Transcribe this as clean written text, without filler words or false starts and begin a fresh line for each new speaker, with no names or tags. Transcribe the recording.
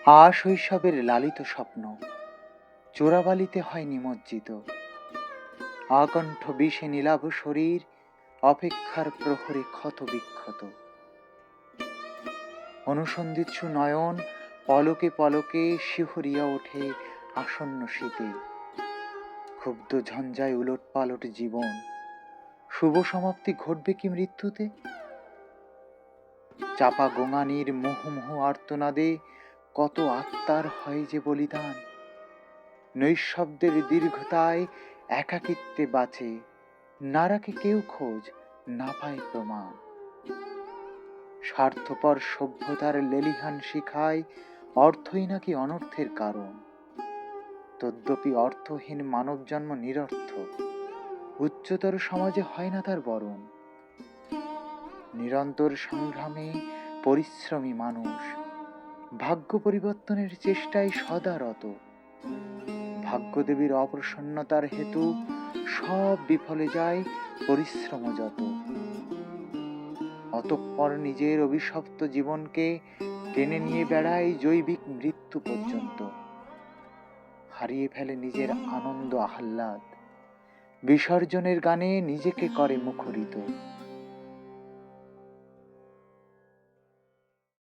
শৈশবের লালিত স্বপ্ন চোরাবালিতে হয় নিমজ্জিত। আকণ্ঠ বিষে নীলাভ শরীর অপেক্ষার প্রহরে ক্ষত বিক্ষত। অনুসন্ধিৎসু নয়ন পলকে পলকে শিহরিয়া ওঠে আসন্ন শীতে। ক্ষুব্ধ ঝঞ্ঝায় উলট পালট জীবন, শুভ সমাপ্তি ঘটবে কি মৃত্যুতে? চাপা গোঙানির মুহুর্মুহু আর্তনাদে কত আত্মার হয় যে বলিদান। নৈঃশব্দের দীর্ঘতায় একাকিত্বে বাঁচে, না রাখে কেউ খোঁজ, না পায় প্রমাণ। স্বার্থপর সভ্যতার লেলিহান শিখায় অর্থই নাকি অনর্থের কারণ। তদ্যপি অর্থহীন মানব জন্ম নিরর্থক, উচ্চতর সমাজে হয় না তার বরণ। নিরন্তর সংগ্রামে পরিশ্রমী মানুষ ভাগ্য পরিবর্তনের চেষ্টায় সদা রত। ভাগ্যদেবীর অপ্রসন্নতার হেতু সব বিফলে যায় পরিশ্রম যত। অতঃপর নিজের অভিশপ্ত জীবনকে টেনে নিয়ে বেড়ায় জৈবিক মৃত্যু পর্যন্ত। হারিয়ে ফেলে নিজের আনন্দ আহ্লাদ, বিসর্জনের গানে নিজেকে করে মুখরিত।